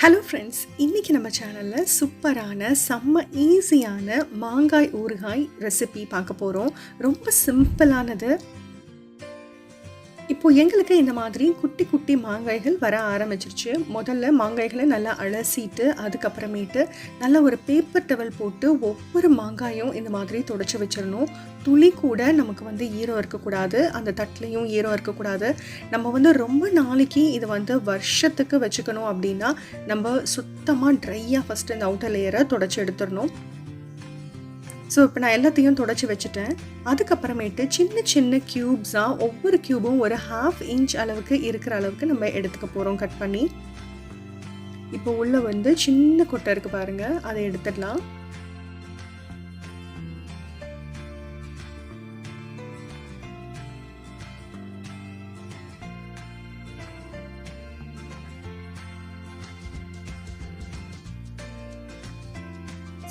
Hello friends, இன்றைக்கி நம்ம சேனலில் சூப்பரான செம்ம ஈஸியான மாங்காய் ஊறுகாய் ரெசிபி பார்க்க போகிறோம். ரொம்ப சிம்பிளானது. இப்போது எங்களுக்கு இந்த மாதிரி குட்டி குட்டி மாங்காய்கள் வர ஆரம்பிச்சிருச்சு. முதல்ல மாங்காய்களை நல்லா அலசிட்டு அதுக்கப்புறமேட்டு நல்லா ஒரு பேப்பர் டவல் போட்டு ஒவ்வொரு மாங்காயும் இந்த மாதிரி துடைச்சி வச்சிடணும். துளி கூட நமக்கு ஈரம் இருக்கக்கூடாது, அந்த தட்டிலையும் ஈரம் இருக்கக்கூடாது. நம்ம ரொம்ப நாளைக்கு இது வருஷத்துக்கு வச்சுக்கணும் அப்படின்னா நம்ம சுத்தமாக ட்ரையாக ஃபஸ்ட்டு இந்த அவுட்டர் லேயரை துடைச்சி எடுத்துடணும். ஸோ இப்போ நான் எல்லாத்தையும் துடைச்சி வச்சுட்டேன். அதுக்கப்புறமேட்டு சின்ன சின்ன க்யூப்ஸாக ஒவ்வொரு க்யூபும் ஒரு 1/2 இன்ச் அளவுக்கு இருக்கிற அளவுக்கு நம்ம எடுத்துக்க போகிறோம் கட் பண்ணி. இப்போ உள்ளே சின்ன கொட்டை இருக்குது பாருங்கள், அதை எடுத்துடலாம்.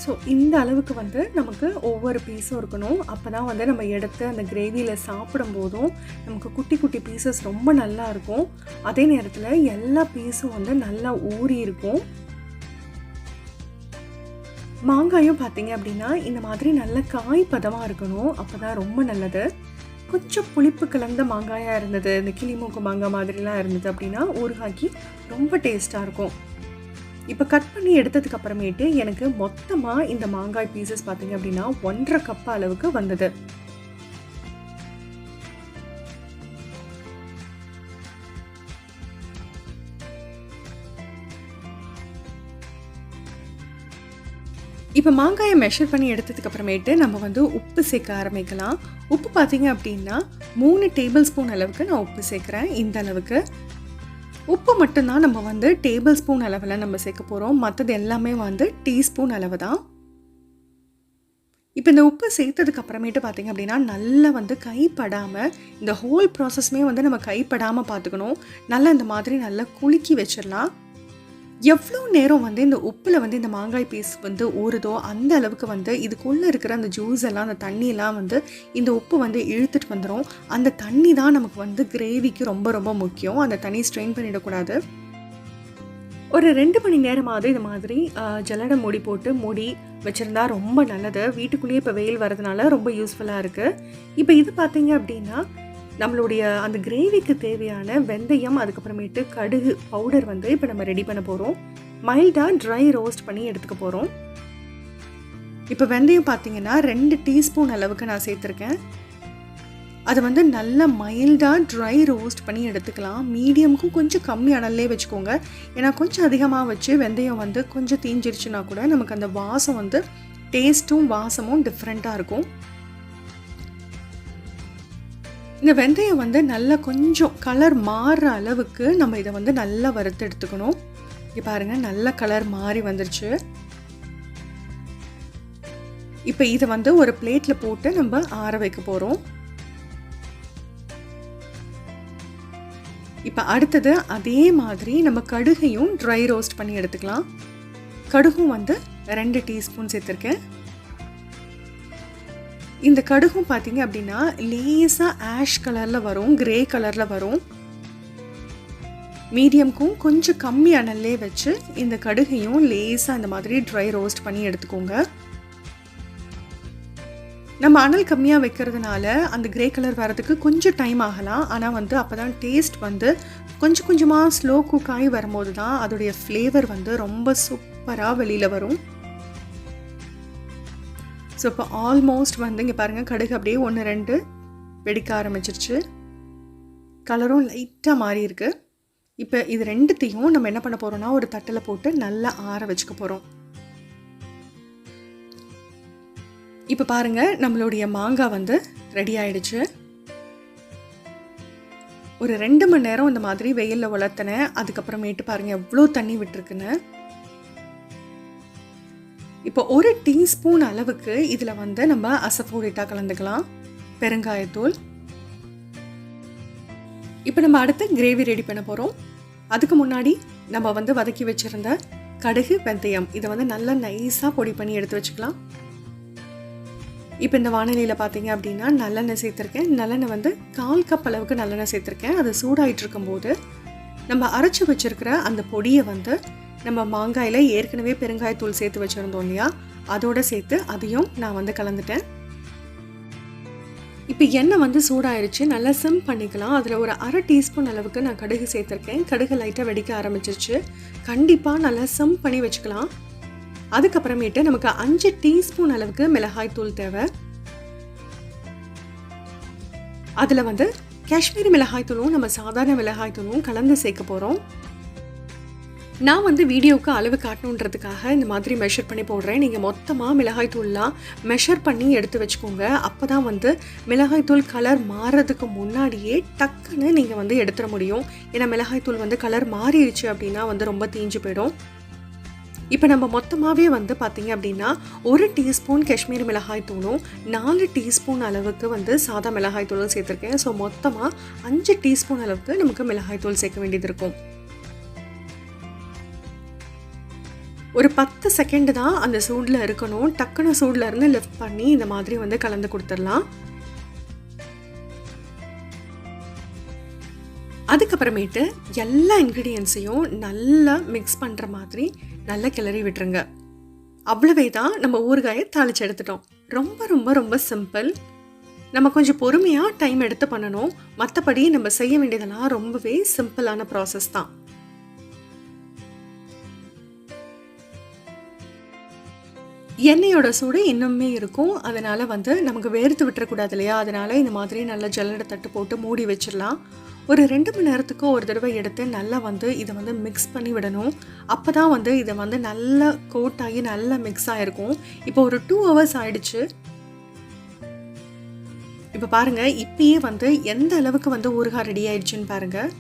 ஸோ இந்த அளவுக்கு நமக்கு ஒவ்வொரு பீஸும் இருக்கணும். அப்போ தான் நம்ம எடுத்து அந்த கிரேவியில் சாப்பிடும் போதும் நமக்கு குட்டி குட்டி பீசஸ் ரொம்ப நல்லா இருக்கும். அதே நேரத்தில் எல்லா பீஸும் நல்லா ஊறி இருக்கும். மாங்காயும் பார்த்தீங்க அப்படின்னா இந்த மாதிரி நல்ல காய் பதமாக இருக்கணும், அப்போ தான் ரொம்ப நல்லது. கொஞ்சம் புளிப்பு கலந்த மாங்காயாக இருந்தது, இந்த கிளிமூக்கு மாங்காய் மாதிரிலாம் இருந்தது அப்படின்னா ஊறுகாய்க்கு ரொம்ப டேஸ்ட்டாக இருக்கும். இப்போ கட் பண்ணி எடுத்ததுக்கு அப்புறமேட்டு எனக்கு மொத்தமாக இந்த மாங்காய் பீசஸ் பார்த்தீங்க அப்படின்னா 1.5 கப் அளவுக்கு வந்தது. இப்போ மாங்காயை மெஷர் பண்ணி எடுத்ததுக்கு அப்புறமேட்டு நம்ம உப்பு சேர்க்க ஆரம்பிக்கலாம். உப்பு பார்த்தீங்க அப்படின்னா 3 டேபிள் ஸ்பூன் அளவுக்கு நான் உப்பு சேர்க்குறேன். இந்த அளவுக்கு உப்பு மட்டும்தான் நம்ம டேபிள் ஸ்பூன் அளவில் நம்ம சேர்க்க போகிறோம். மற்றது எல்லாமே டீஸ்பூன் அளவு தான். இப்போ இந்த உப்பு சேர்த்ததுக்கு அப்புறமேட்டு பார்த்திங்க அப்படின்னா நல்லா கைப்படாமல் இந்த ஹோல் ப்ராசஸ்மே நம்ம கைப்படாமல் பார்த்துக்கணும். நல்லா இந்த மாதிரி நல்லா குலுக்கி வச்சிடலாம். எவ்வளோ நேரம் இந்த உப்பில் இந்த மாங்காய் பீஸ் ஊறுதோ அந்த அளவுக்கு இதுக்குள்ளே இருக்கிற அந்த ஜூஸ் எல்லாம், அந்த தண்ணியெல்லாம் இந்த உப்பு இழுத்துட்டு வந்துடும். அந்த தண்ணி தான் நமக்கு கிரேவிக்கு ரொம்ப ரொம்ப முக்கியம். அந்த தண்ணி ஸ்ட்ரெயின் பண்ணிடக்கூடாது. ஒரு 2 மணி நேரமாவது இந்த மாதிரி ஜல்லடை மூடி போட்டு மூடி வச்சுருந்தா ரொம்ப நல்லது. வீட்டுக்குள்ளேயே இப்போ வெயில் வரதுனால ரொம்ப யூஸ்ஃபுல்லாக இருக்குது. இப்போ இது பார்த்தீங்க அப்படின்னா நம்மளுடைய அந்த கிரேவிக்கு தேவையான வெந்தயம், அதுக்கப்புறமேட்டு கடுகு பவுடர் இப்போ நம்ம ரெடி பண்ண போகிறோம். மைல்டாக ட்ரை ரோஸ்ட் பண்ணி எடுத்துக்க போகிறோம். இப்போ வெந்தயம் பார்த்தீங்கன்னா 2 டீஸ்பூன் அளவுக்கு நான் சேர்த்துருக்கேன். அதை நல்லா மைல்டாக ட்ரை ரோஸ்ட் பண்ணி எடுத்துக்கலாம். மீடியமுக்கும் கொஞ்சம் கம்மி அனல்லே வச்சுக்கோங்க. ஏன்னா கொஞ்சம் அதிகமாக வச்சு வெந்தயம் கொஞ்சம் தீஞ்சிருச்சுன்னா கூட நமக்கு அந்த வாசம் டேஸ்ட்டும் வாசமும் டிஃப்ரெண்ட்டாக இருக்கும். இந்த வெந்தயம் நல்லா கொஞ்சம் கலர் மாறுற அளவுக்கு நம்ம இதை நல்லா வறுத்து எடுத்துக்கணும். இங்கே பாருங்கள், நல்ல கலர் மாறி வந்துருச்சு. இப்போ இதை ஒரு பிளேட்டில் போட்டு நம்ம ஆற வைக்க போகிறோம். இப்போ அடுத்தது அதே மாதிரி நம்ம கடுகையும் ட்ரை ரோஸ்ட் பண்ணி எடுத்துக்கலாம். கடுகும் 2 டீஸ்பூன் சேர்த்துருக்கேன். இந்த கடுகும் பார்த்தீங்க அப்படின்னா லேசாக ஆஷ் கலரில் வரும், கிரே கலரில் வரும். மீடியம்க்கும் கொஞ்சம் கம்மி அனல்லே வச்சு இந்த கடுகையும் லேசாக இந்த மாதிரி ட்ரை ரோஸ்ட் பண்ணி எடுத்துக்கோங்க. நம்ம அனல் கம்மியாக வைக்கிறதுனால அந்த கிரே கலர் வரதுக்கு கொஞ்சம் டைம் ஆகலாம். ஆனால் அப்போ தான் டேஸ்ட் கொஞ்சம் கொஞ்சமாக ஸ்லோ குக் ஆகி வரும்போது தான் அதோடைய ஃப்ளேவர் ரொம்ப சூப்பராக வெளியில் வரும். ஸோ இப்போ ஆல்மோஸ்ட் இங்கே பாருங்கள், கடுகு அப்படியே 1-2 வெடிக்க ஆரம்பிச்சிருச்சு. கலரும் லைட்டாக மாறி இருக்கு. இப்போ இது ரெண்டுத்தையும் நம்ம என்ன பண்ண போகிறோம்னா ஒரு தட்டில் போட்டு நல்லா ஆற வச்சுக்க போகிறோம். இப்போ பாருங்கள், நம்மளுடைய மாங்காய் ரெடி ஆயிடுச்சு. ஒரு 2 மணி நேரம் இந்த மாதிரி வெயிலில் வளர்த்தினேன். அதுக்கப்புறமேட்டு பாருங்கள் எவ்வளோ தண்ணி விட்டுருக்குன்னு. இப்போ 1 டீஸ்பூன் அளவுக்கு இதில் நம்ம அசஃபோடிட்டா கலந்துக்கலாம், பெருங்காயத்தூள். இப்போ நம்ம அடுத்து கிரேவி ரெடி பண்ண போகிறோம். அதுக்கு முன்னாடி நம்ம வதக்கி வச்சுருந்த கடுகு வெந்தயம் இதை நல்லா நைஸாக பொடி பண்ணி எடுத்து வச்சுக்கலாம். இப்போ இந்த வானிலையில் பார்த்தீங்க அப்படின்னா நல்லெண்ணெய் சேர்த்துருக்கேன். நல்லெண்ணெய் 1/4 கப் அளவுக்கு நல்லெண்ணெய் சேர்த்துருக்கேன். அது சூடாகிட்டு இருக்கும்போது நம்ம அரைச்சி வச்சுருக்கிற அந்த பொடியை நம்ம மாங்காயில் ஏற்கனவே பெருங்காயத்தூள் சேர்த்து வச்சுருந்தோம் இல்லையா, அதோடு சேர்த்து அதையும் நான் வந்து கலந்துட்டேன். இப்போ எண்ணெய் வந்து சூடாயிருச்சு, நல்லா சிம் பண்ணிக்கலாம். அதில் ஒரு 1/2 டீஸ்பூன் அளவுக்கு நான் கடுகு சேர்த்துருக்கேன். கடுகு லைட்டாக வெடிக்க ஆரம்பிச்சிருச்சு. கண்டிப்பாக நல்லா சிம் பண்ணி வச்சுக்கலாம். அதுக்கப்புறமேட்டு நமக்கு 5 டீஸ்பூன் அளவுக்கு மிளகாய் தூள் தேவை. அதில் வந்து காஷ்மீரி மிளகாய் தூளும் நம்ம சாதாரண மிளகாய் தூளும் கலந்து சேர்க்க போகிறோம். நான் வந்து வீடியோவுக்கு அளவு காட்டணுன்றதுக்காக இந்த மாதிரி மெஷர் பண்ணி போடுறேன். நீங்கள் மொத்தமாக மிளகாய் தூள்லாம் மெஷர் பண்ணி எடுத்து வச்சுக்கோங்க. அப்போ தான் வந்து மிளகாய் தூள் கலர் மாறுறதுக்கு முன்னாடியே டக்குன்னு நீங்கள் வந்து எடுத்துட முடியும். ஏன்னா மிளகாய் தூள் வந்து கலர் மாறிடுச்சு அப்படின்னா வந்து ரொம்ப தீஞ்சு போயிடும். இப்போ நம்ம மொத்தமாகவே வந்து பார்த்திங்க அப்படின்னா 1 டீஸ்பூன் காஷ்மீரி மிளகாய் தூளும் 4 டீஸ்பூன் அளவுக்கு வந்து சாதா மிளகாய் தூளும் சேர்த்துருக்கேன். ஸோ மொத்தமாக 5 டீஸ்பூன் அளவுக்கு நமக்கு மிளகாய் தூள் சேர்க்க வேண்டியது இருக்கும். ஒரு 10 செகண்ட் தான் அந்த சூடில் இருக்கணும். டக்குன்னு சூடில் இருந்து லிஃப்ட் பண்ணி இந்த மாதிரி வந்து கலந்து கொடுத்துடலாம். அதுக்கப்புறமேட்டு எல்லா இன்க்ரீடியன்ஸையும் நல்லா மிக்ஸ் பண்ணுற மாதிரி நல்லா கிளறி விட்டுருங்க. அவ்வளவே தான், நம்ம ஊறுகாயை தாளித்து எடுத்துட்டோம். ரொம்ப ரொம்ப ரொம்ப சிம்பிள். நம்ம கொஞ்சம் பொறுமையாக டைம் எடுத்து பண்ணணும். மற்றபடி நம்ம செய்ய வேண்டியதெல்லாம் ரொம்பவே சிம்பிளான ப்ராசஸ் தான். எண்ணெயோட சூடு இன்னுமே இருக்கும். அதனால் வந்து நமக்கு வேர்த்து விட்டுறக்கூடாது இல்லையா, அதனால் இந்த மாதிரி நல்லா ஜல்லடை தட்டு போட்டு மூடி வச்சிடலாம். ஒரு 2 மணி நேரத்துக்கு ஒரு தடவை எடுத்து நல்லா வந்து இதை வந்து மிக்ஸ் பண்ணி விடணும். அப்போ தான் வந்து இதை வந்து நல்லா கோட் ஆகி நல்லா மிக்ஸ் ஆகிருக்கும். இப்போ ஒரு 2 ஹவர்ஸ் ஆயிடுச்சு. இப்போ பாருங்கள், இப்பயே வந்து எந்த அளவுக்கு வந்து ஊறுகாய் ரெடி ஆயிடுச்சுன்னு பாருங்கள்.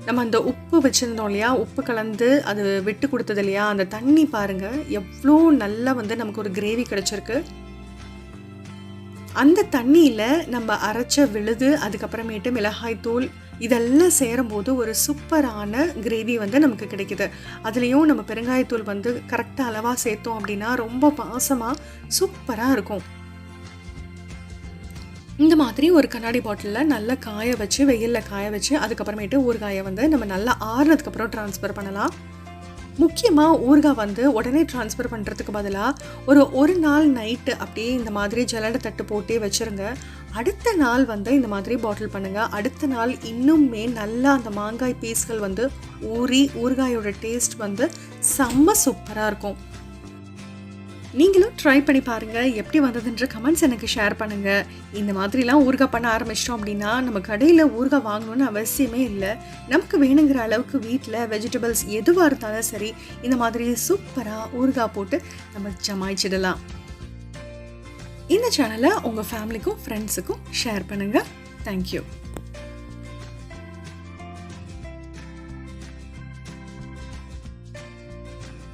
நம்ம அந்த உப்பு வச்சுருந்தோம் இல்லையா, உப்பு கலந்து அது விட்டு கொடுத்தது இல்லையா, அந்த தண்ணி பாருங்கள் எவ்வளோ நல்லா வந்து நமக்கு ஒரு கிரேவி கிடச்சிருக்கு. அந்த தண்ணியில் நம்ம அரைச்ச விழுது, அதுக்கப்புறமேட்டு மிளகாய் தூள் இதெல்லாம் சேரும்போது ஒரு சூப்பரான கிரேவி வந்து நமக்கு கிடைக்குது. அதுலேயும் நம்ம பெருங்காயத்தூள் வந்து கரெக்டாக அளவாக சேர்த்தோம் அப்படின்னா ரொம்ப வாசமாக சூப்பராக இருக்கும். இந்த மாதிரி ஒரு கண்ணாடி பாட்டிலில் நல்லா காய வச்சு, வெயிலில் காய வச்சு, அதுக்கப்புறமேட்டு ஊறுகாயை வந்து நம்ம நல்லா ஆறுனதுக்கப்புறம் ட்ரான்ஸ்ஃபர் பண்ணலாம். முக்கியமாக ஊறுகாய் வந்து உடனே ட்ரான்ஸ்ஃபர் பண்ணுறதுக்கு பதிலாக ஒரு நாள் நைட்டு அப்படியே இந்த மாதிரி ஜல்லடை தட்டு போட்டே வச்சுருங்க. அடுத்த நாள் வந்து இந்த மாதிரி பாட்டில் பண்ணுங்கள். அடுத்த நாள் இன்னுமே நல்லா அந்த மாங்காய் பீஸ்கள் வந்து ஊறி ஊறுகாயோட டேஸ்ட் வந்து செம்ம சூப்பராக இருக்கும். நீங்களும் ட்ரை பண்ணி பாருங்கள். எப்படி வந்ததுன்ற கமெண்ட்ஸ் எனக்கு ஷேர் பண்ணுங்கள். இந்த மாதிரிலாம் ஊறுகாய் பண்ண ஆரம்பிச்சிட்டோம் அப்படின்னா நம்ம கடையில் ஊறுகாய் வாங்கணும்னு அவசியமே இல்லை. நமக்கு வேணுங்கிற அளவுக்கு வீட்டில் வெஜிடபிள்ஸ் எதுவாக இருந்தாலும் சரி, இந்த மாதிரி சூப்பராக ஊறுகாய் போட்டு நம்ம ஜமாய்ச்சிடலாம். இந்த சேனலை உங்கள் ஃபேமிலிக்கும் ஃப்ரெண்ட்ஸுக்கும் ஷேர் பண்ணுங்கள். தேங்க்யூ.